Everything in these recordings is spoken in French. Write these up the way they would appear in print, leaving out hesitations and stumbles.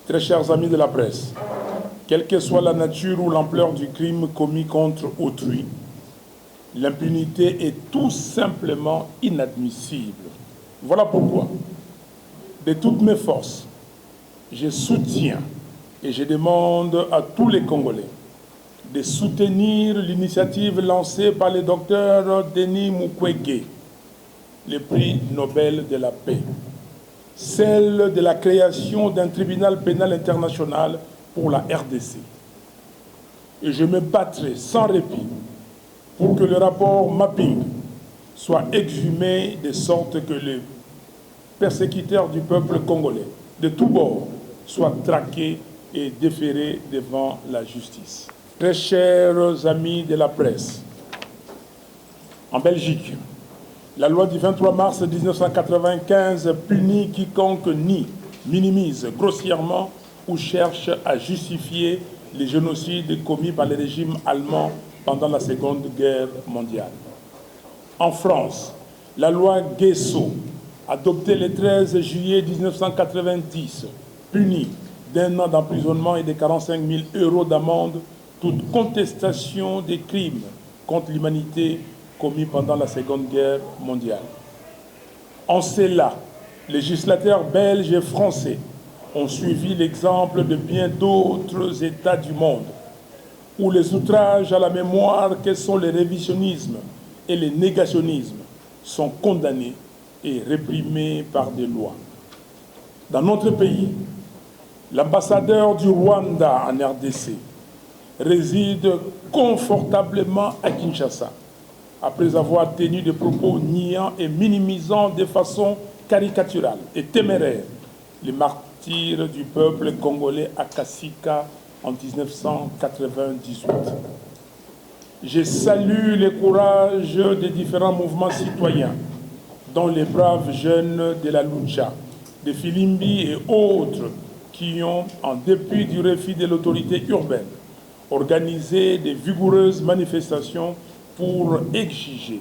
Très chers amis de la presse, quelle que soit la nature ou l'ampleur du crime commis contre autrui, l'impunité est tout simplement inadmissible. Voilà pourquoi, de toutes mes forces, je soutiens et je demande à tous les Congolais de soutenir l'initiative lancée par le docteur Denis Mukwege, le prix Nobel de la paix, celle de la création d'un tribunal pénal international pour la RDC. Et je me battrai sans répit pour que le rapport Mapping soit exhumé de sorte que les persécuteurs du peuple congolais de tous bords soient traqués et déférés devant la justice. Très chers amis de la presse, en Belgique, la loi du 23 mars 1995 punit quiconque nie, minimise grossièrement ou cherche à justifier les génocides commis par le régime allemand pendant la Seconde Guerre mondiale. En France, la loi Guesso, adoptée le 13 juillet 1990, punit d'1 an d'emprisonnement et de 45 000 € d'amende toute contestation des crimes contre l'humanité commis pendant la Seconde Guerre mondiale. En cela, législateurs belges et français ont suivi l'exemple de bien d'autres États du monde, où les outrages à la mémoire que sont le révisionnisme et le négationnisme sont condamnés et réprimés par des lois. Dans notre pays, l'ambassadeur du Rwanda en RDC réside confortablement à Kinshasa, après avoir tenu des propos niant et minimisant de façon caricaturale et téméraire les martyrs du peuple congolais à Kasika en 1998. Je salue le courage des différents mouvements citoyens, dont les braves jeunes de la Lucha, de Filimbi et autres, qui ont, en dépit du refus de l'autorité urbaine, organisé de vigoureuses manifestations pour exiger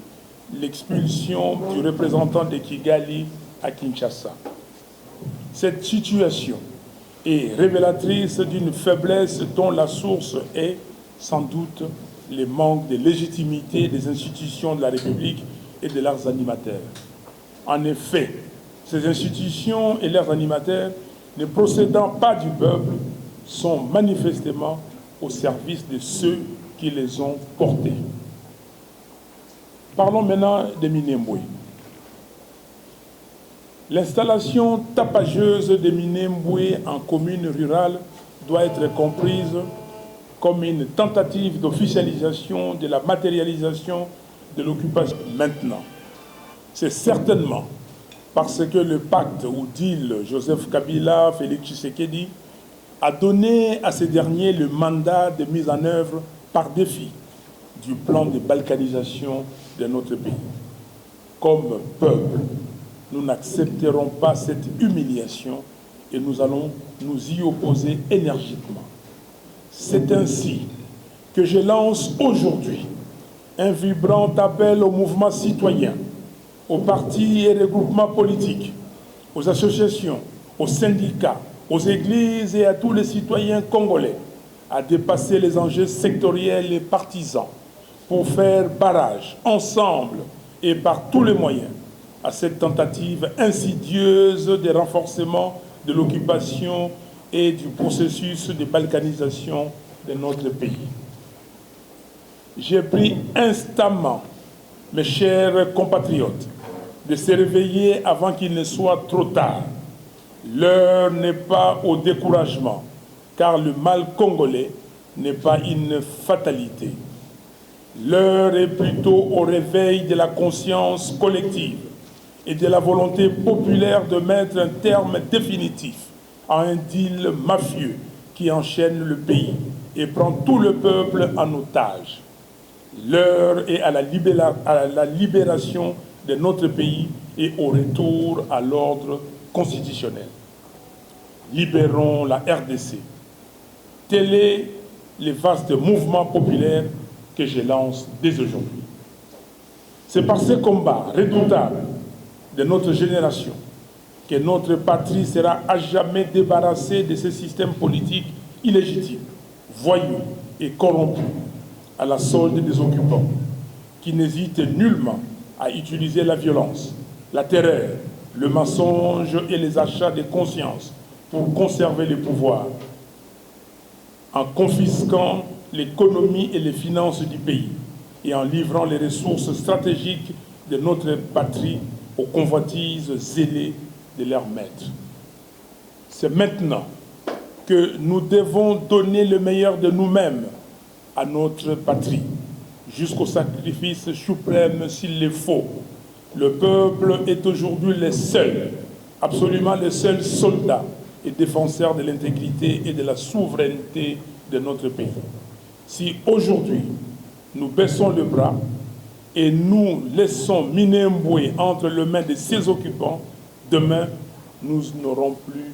l'expulsion du représentant de Kigali à Kinshasa. Cette situation est révélatrice d'une faiblesse dont la source est, sans doute, le manque de légitimité des institutions de la République et de leurs animateurs. En effet, ces institutions et leurs animateurs, ne procédant pas du peuple, sont manifestement au service de ceux qui les ont portés. Parlons maintenant de Minembwe. L'installation tapageuse de Minembwe en commune rurale doit être comprise comme une tentative d'officialisation de la matérialisation de l'occupation maintenant. C'est certainement parce que le pacte ou deal Joseph Kabila, Félix Tshisekedi a donné à ces derniers le mandat de mise en œuvre par défi du plan de balkanisation de notre pays. Comme peuple, nous n'accepterons pas cette humiliation et nous allons nous y opposer énergiquement. C'est ainsi que je lance aujourd'hui un vibrant appel au mouvement citoyen, aux partis et regroupements politiques, aux associations, aux syndicats, aux églises et à tous les citoyens congolais à dépasser les enjeux sectoriels et partisans pour faire barrage ensemble et par tous les moyens à cette tentative insidieuse de renforcement de l'occupation et du processus de balkanisation de notre pays. J'ai pris instamment, mes chers compatriotes, de se réveiller avant qu'il ne soit trop tard. L'heure n'est pas au découragement, car le mal congolais n'est pas une fatalité. L'heure est plutôt au réveil de la conscience collective et de la volonté populaire de mettre un terme définitif à un deal mafieux qui enchaîne le pays et prend tout le peuple en otage. L'heure est à la libération de notre pays et au retour à l'ordre constitutionnel. Libérons la RDC. Tel est le vaste mouvement populaire que je lance dès aujourd'hui. C'est par ce combat redoutable de notre génération que notre patrie sera à jamais débarrassée de ce système politique illégitime, voyou et corrompu, à la solde des occupants, qui n'hésitent nullement à utiliser la violence, la terreur, le mensonge et les achats de conscience pour conserver le pouvoir, en confisquant l'économie et les finances du pays et en livrant les ressources stratégiques de notre patrie aux convoitises zélées de leurs maîtres. C'est maintenant que nous devons donner le meilleur de nous-mêmes à notre patrie, jusqu'au sacrifice suprême s'il le faut. Le peuple est aujourd'hui le seul, absolument le seul soldat et défenseur de l'intégrité et de la souveraineté de notre pays. Si aujourd'hui nous baissons le bras et nous laissons Minembwe entre les mains de ses occupants, demain nous n'aurons plus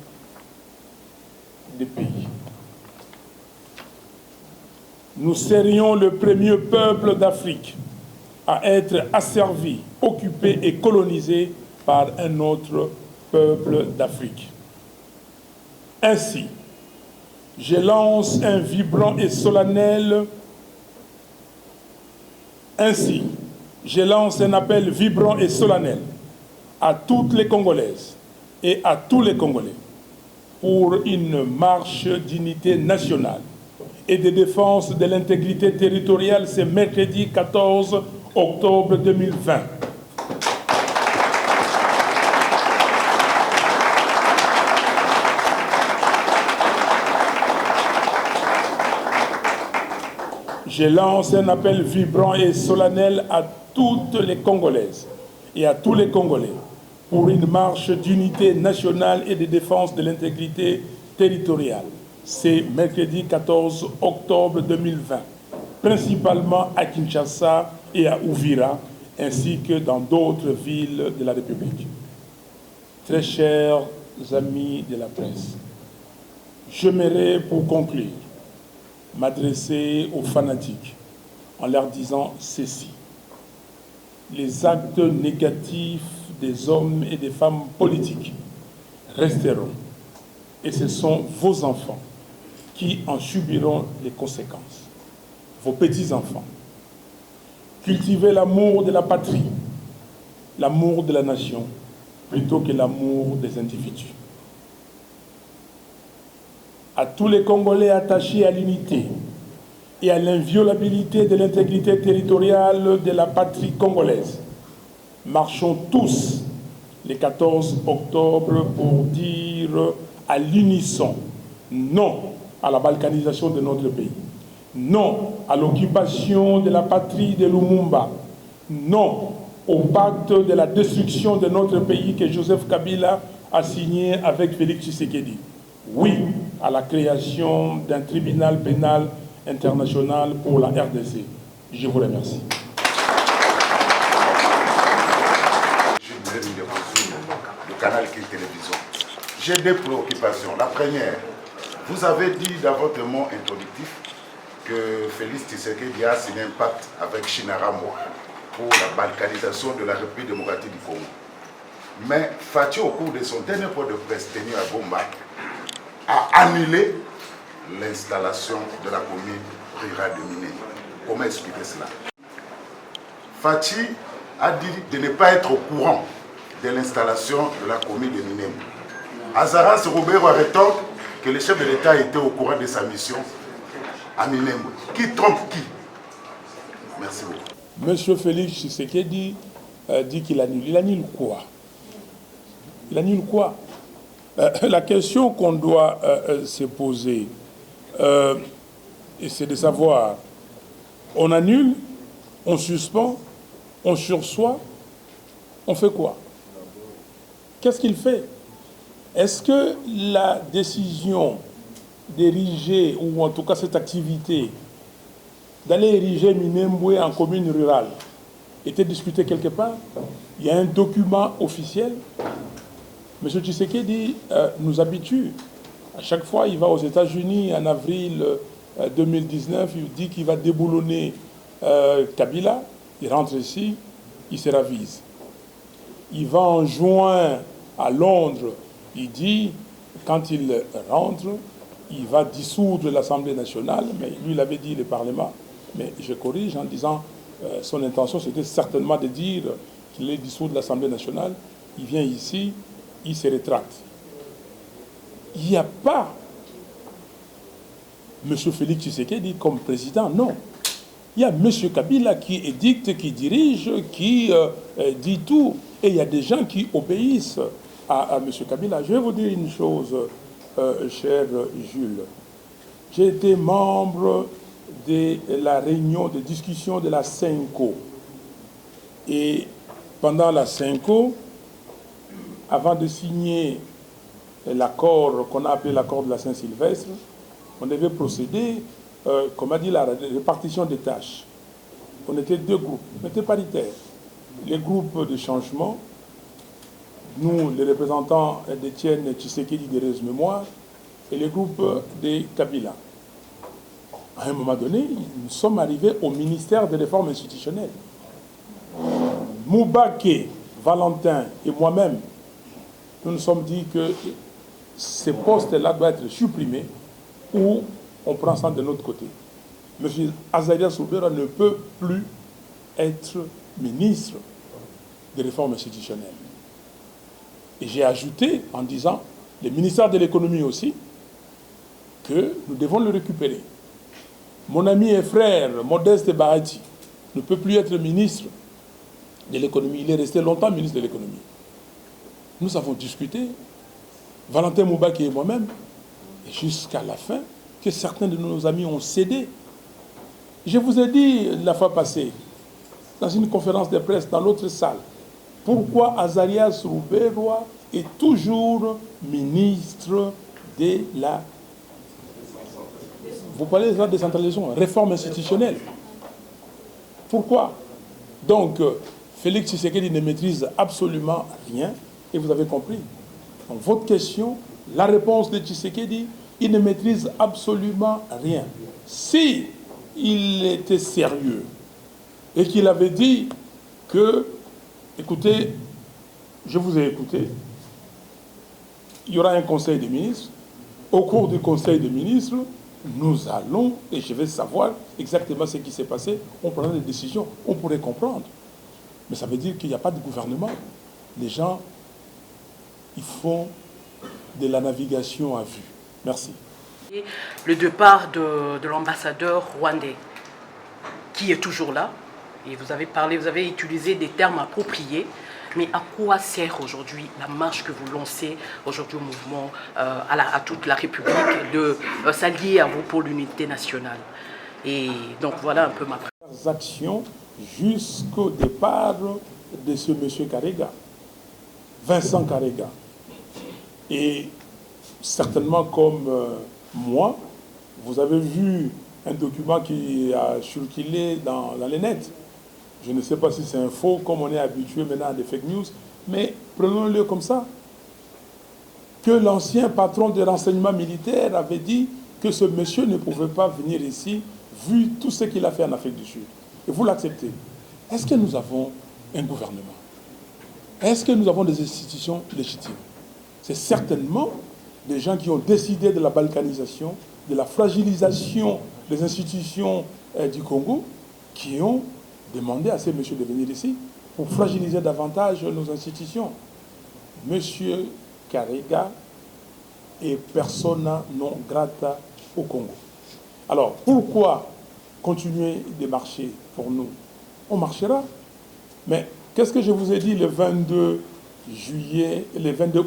de pays. Nous serions le premier peuple d'Afrique à être asservi, occupé et colonisé par un autre peuple d'Afrique. Ainsi, je lance un vibrant et solennel. Ainsi, je lance un appel vibrant et solennel à toutes les Congolaises et à tous les Congolais pour une marche d'unité nationale et de défense de l'intégrité territoriale ce mercredi 14 octobre 2020. Je lance un appel vibrant et solennel à toutes les Congolaises et à tous les Congolais pour une marche d'unité nationale et de défense de l'intégrité territoriale. C'est mercredi 14 octobre 2020, principalement à Kinshasa et à Uvira, ainsi que dans d'autres villes de la République. Très chers amis de la presse, j'aimerais pour conclure m'adresser aux fanatiques en leur disant ceci. Les actes négatifs des hommes et des femmes politiques resteront et ce sont vos enfants qui en subiront les conséquences. Vos petits-enfants. Cultivez l'amour de la patrie, l'amour de la nation, plutôt que l'amour des individus. À tous les Congolais attachés à l'unité et à l'inviolabilité de l'intégrité territoriale de la patrie congolaise, marchons tous le 14 octobre pour dire à l'unisson non à la balkanisation de notre pays, non à l'occupation de la patrie de Lumumba, non au pacte de la destruction de notre pays que Joseph Kabila a signé avec Félix Tshisekedi. Oui à la création d'un tribunal pénal international pour la RDC. Je vous remercie. Le canal qui est télévision. J'ai deux préoccupations. La première, vous avez dit dans votre mot introductif que Félix Tshisekedi a signé un pacte avec Shinaramo pour la balkanisation de la République démocratique du Congo. Mais Fachi, au cours de son dernier point de presse tenu à Gomba, a annulé l'installation de la commune rurale de Minembwe. Comment expliquer cela? Fachi a dit de ne pas être au courant de l'installation de la commune de Minembwe. Azaras Roubero rétorque que le chef de l'État était au courant de sa mission à Minembwe. Qui trompe qui? Merci beaucoup. Monsieur Félix Tshisekedi dit qu'il annule. Il annule quoi? Il annule quoi? La question qu'on doit se poser, c'est de savoir, on annule, on suspend, on sursoit, on fait quoi? Qu'est-ce qu'il fait? Est-ce que la décision d'ériger, ou en tout cas cette activité, d'aller ériger Minembwe en commune rurale, était discutée quelque part? Il y a un document officiel. M. Tshisekedi nous habitue. À chaque fois, il va aux États-Unis en avril 2019, il dit qu'il va déboulonner Kabila. Il rentre ici, il se ravise. Il va en juin à Londres, il dit, quand il rentre, il va dissoudre l'Assemblée nationale, mais lui, il avait dit le Parlement. Mais je corrige en disant, son intention, c'était certainement de dire qu'il est dissoudre l'Assemblée nationale. Il vient ici, il se rétracte. Il n'y a pas M. Félix Tshisekedi comme président, non. Il y a M. Kabila qui édicte, qui dirige, qui dit tout. Et il y a des gens qui obéissent à M. Kabila. Je vais vous dire une chose, cher Jules. J'ai été membre de la réunion de discussion de la CENCO. Et pendant la CENCO, avant de signer l'accord qu'on a appelé l'accord de la Saint-Sylvestre, on devait procéder, comme a dit la répartition des tâches. On était deux groupes, on était paritaires. Les groupes de changement, nous, les représentants d'Étienne Tshisekedi d'Heureuse Mémoire, et les groupes de Kabila. À un moment donné, nous sommes arrivés au ministère des réformes institutionnelles. Moubaké, Valentin et moi-même, nous nous sommes dit que ces postes-là doivent être supprimés ou on prend ça de l'autre côté. M. Azarias Soubera ne peut plus être ministre des réformes institutionnelles. Et j'ai ajouté en disant, le ministère de l'économie aussi, que nous devons le récupérer. Mon ami et frère, Modeste Bahati, ne peut plus être ministre de l'économie. Il est resté longtemps ministre de l'économie. Nous avons discuté, Valentin Moubaké et moi-même, et jusqu'à la fin, que certains de nos amis ont cédé. Je vous ai dit la fois passée, dans une conférence de presse dans l'autre salle, pourquoi Azarias Ruberwa est toujours ministre de la... Vous parlez de la décentralisation, réforme institutionnelle. Pourquoi? Donc, Félix Tshisekedi ne maîtrise absolument rien, et vous avez compris. Donc, votre question, la réponse de Tshisekedi, il ne maîtrise absolument rien. Si il était sérieux et qu'il avait dit que, écoutez, je vous ai écouté, il y aura un conseil des ministres. Au cours du conseil des ministres, nous allons, et je vais savoir exactement ce qui s'est passé, on prendra des décisions, on pourrait comprendre. Mais ça veut dire qu'il n'y a pas de gouvernement. Les gens, ils font de la navigation à vue. Merci. Le départ de l'ambassadeur rwandais, qui est toujours là, et vous avez parlé, vous avez utilisé des termes appropriés, mais à quoi sert aujourd'hui la marche que vous lancez aujourd'hui au mouvement, à toute la République, de s'allier à vous pour l'unité nationale? Et donc voilà un peu ma actions jusqu'au départ de ce monsieur Karega, Vincent Karega. Et certainement comme moi, vous avez vu un document qui a circulé dans les nets. Je ne sais pas si c'est un faux, comme on est habitué maintenant à des fake news, mais prenons-le comme ça. Que l'ancien patron des renseignements militaires avait dit que ce monsieur ne pouvait pas venir ici, vu tout ce qu'il a fait en Afrique du Sud. Et vous l'acceptez. Est-ce que nous avons un gouvernement? Est-ce que nous avons des institutions légitimes? C'est certainement des gens qui ont décidé de la balkanisation, de la fragilisation des institutions du Congo, qui ont demandé à ces messieurs de venir ici pour fragiliser davantage nos institutions. Monsieur Karega est persona non grata au Congo. Alors, pourquoi continuer de marcher pour nous? On marchera. Mais qu'est-ce que je vous ai dit le 22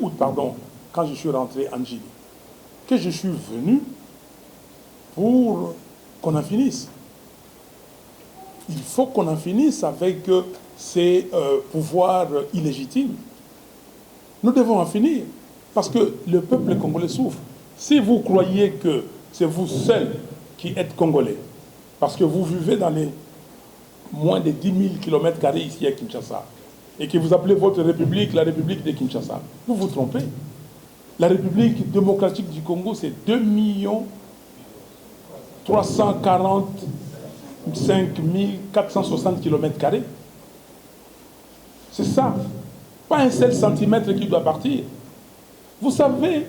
août, pardon, quand je suis rentré en Guinée? Que je suis venu pour qu'on en finisse. Il faut qu'on en finisse avec ces pouvoirs illégitimes. Nous devons en finir, parce que le peuple congolais souffre. Si vous croyez que c'est vous seuls qui êtes congolais, parce que vous vivez dans les moins de 10 000 km² ici à Kinshasa, et que vous appelez votre république la République de Kinshasa, vous vous trompez. La République démocratique du Congo, c'est 2 345 460 km². C'est ça. Pas un seul centimètre qui doit partir. Vous savez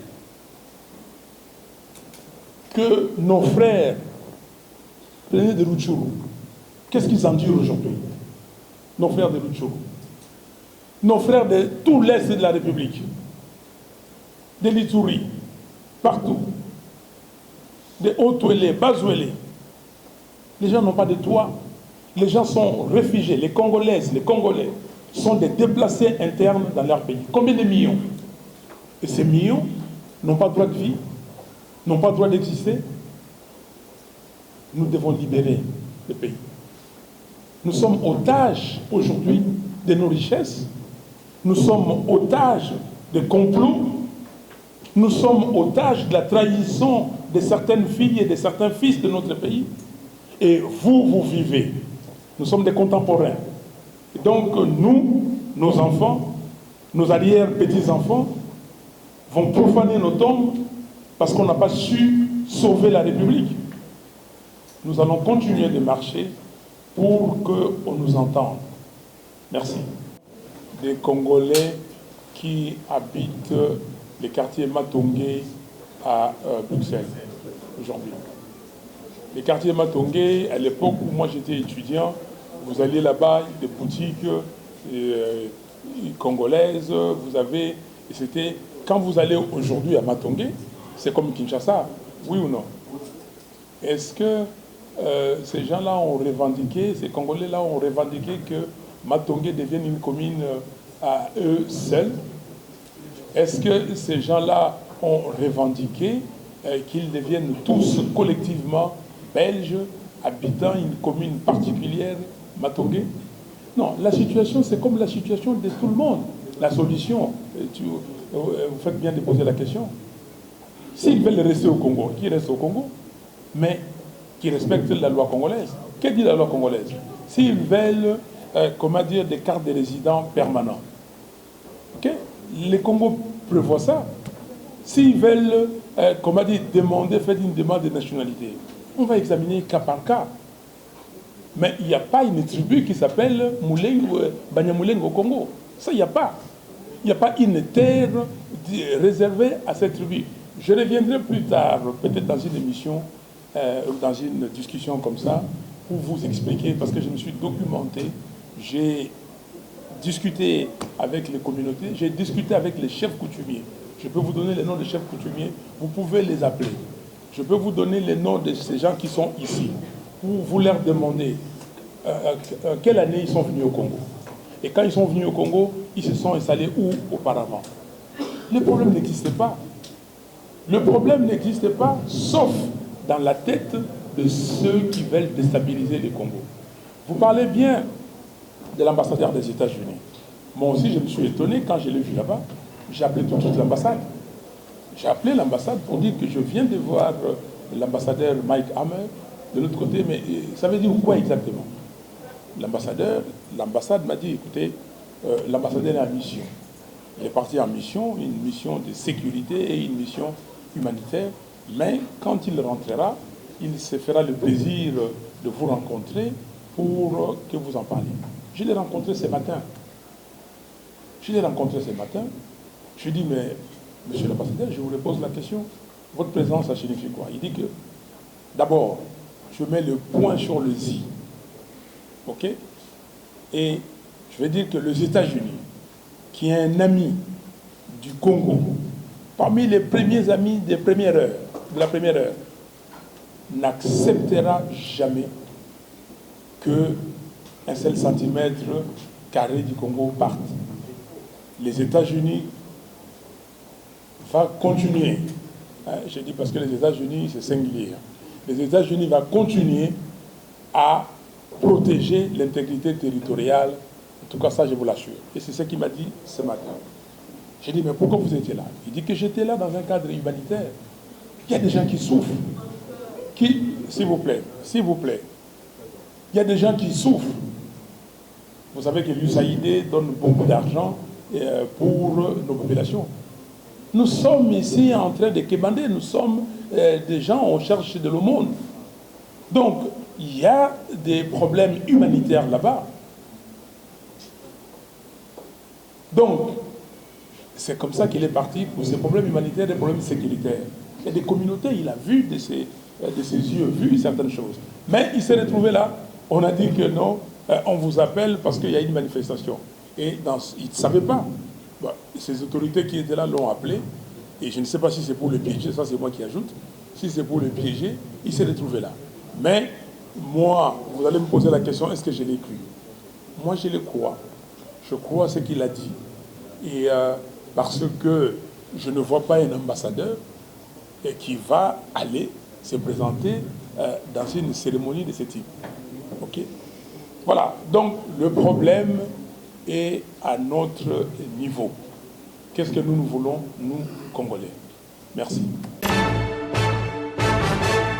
que nos frères, prenez de Rutshuru, qu'est-ce qu'ils endurent aujourd'hui? Nos frères de Rutshuru, nos frères de tout l'Est de la République, de l'Ituri, partout, de Haut-Ouélé, Bas-Ouélé. Les gens n'ont pas de toit. Les gens sont réfugiés. Les Congolaises, les Congolais sont des déplacés internes dans leur pays. Combien de millions? Et ces millions n'ont pas droit de vie, n'ont pas droit d'exister. Nous devons libérer le pays. Nous sommes otages aujourd'hui de nos richesses. Nous sommes otages des complots. Nous sommes otages de la trahison de certaines filles et de certains fils de notre pays. Et vous, vous vivez. Nous sommes des contemporains. Et donc nous, nos enfants, nos arrière-petits-enfants vont profaner nos tombes parce qu'on n'a pas su sauver la République. Nous allons continuer de marcher pour qu'on nous entende. Merci. Des Congolais qui habitent les quartiers Matongé à Bruxelles aujourd'hui. Les quartiers Matongé, à l'époque où moi j'étais étudiant, vous alliez là-bas, des boutiques congolaises, vous avez... Et c'était... Quand vous allez aujourd'hui à Matongé, c'est comme Kinshasa, oui ou non? Est-ce que ces gens-là ont revendiqué, ces Congolais-là ont revendiqué que Matongé devienne une commune à eux seuls? Est-ce que ces gens-là ont revendiqué qu'ils deviennent tous collectivement belges, habitant une commune particulière, Matongé? Non, la situation, c'est comme la situation de tout le monde. La solution, vous faites bien de poser la question. S'ils veulent rester au Congo, qu'ils restent au Congo, mais qui respectent la loi congolaise. Que dit la loi congolaise? S'ils veulent, comment dire, des cartes de résidents permanents, okay? Le Congo prévoit ça. S'ils veulent, comment dire, demander, faire une demande de nationalité, on va examiner cas par cas. Mais il n'y a pas une tribu qui s'appelle Banyamuleng au Congo. Ça, il n'y a pas. Il n'y a pas une terre réservée à cette tribu. Je reviendrai plus tard, peut-être dans une émission, dans une discussion comme ça, pour vous expliquer, parce que je me suis documenté, j'ai discuté avec les communautés, j'ai discuté avec les chefs coutumiers. Je peux vous donner les noms des chefs coutumiers, vous pouvez les appeler. Je peux vous donner les noms de ces gens qui sont ici, pour vous leur demander quelle année ils sont venus au Congo. Et quand ils sont venus au Congo, ils se sont installés où auparavant? Le problème n'existait pas. Le problème n'existe pas, sauf dans la tête de ceux qui veulent déstabiliser le Congo. Vous parlez bien de l'ambassadeur des États-Unis. Moi aussi, je me suis étonné quand je l'ai vu là-bas. J'ai appelé tout de suite l'ambassade. J'ai appelé l'ambassade pour dire que je viens de voir l'ambassadeur Mike Hammer de l'autre côté, mais ça veut dire quoi exactement? L'ambassade m'a dit, écoutez, l'ambassadeur est en mission. Il est parti en mission, une mission de sécurité et une mission humanitaire, mais quand il rentrera, il se fera le plaisir de vous rencontrer pour que vous en parliez. Je l'ai rencontré ce matin. Je lui ai dit, mais monsieur l'ambassadeur, je vous repose la question. Votre présence, ça signifie quoi? Il dit que, d'abord, je mets le point sur le i. OK? Et je vais dire que les États-Unis, qui est un ami du Congo, parmi les premiers amis de la première heure, n'acceptera jamais qu'un seul centimètre carré du Congo parte. Les États-Unis vont continuer, je dis parce que les États-Unis, c'est singulier, les États-Unis vont continuer à protéger l'intégrité territoriale. En tout cas, ça, je vous l'assure. Et c'est ce qu'il m'a dit ce matin. J'ai dit, mais pourquoi vous étiez là? Il dit que j'étais là dans un cadre humanitaire. Il y a des gens qui souffrent. S'il vous plaît, il y a des gens qui souffrent. Vous savez que l'USAID donne beaucoup d'argent pour nos populations. Nous sommes ici en train de quémander. Nous sommes des gens, on cherche de l'aumône. Donc, il y a des problèmes humanitaires là-bas. Donc, c'est comme ça qu'il est parti pour ces problèmes humanitaires, des problèmes sécuritaires. Et des communautés, il a vu de ses yeux, vu certaines choses. Mais il s'est retrouvé là, on a dit que non, on vous appelle parce qu'il y a une manifestation. Et il ne savait pas. Bon, ces autorités qui étaient là l'ont appelé, et je ne sais pas si c'est pour le piéger, ça c'est moi qui ajoute, si c'est pour le piéger, il s'est retrouvé là. Mais moi, vous allez me poser la question, est-ce que je l'ai cru? Moi je le crois. Je crois ce qu'il a dit. Et parce que je ne vois pas un ambassadeur qui va aller se présenter dans une cérémonie de ce type. Ok? Voilà. Donc le problème est à notre niveau. Qu'est-ce que nous voulons, nous, Congolais? Merci.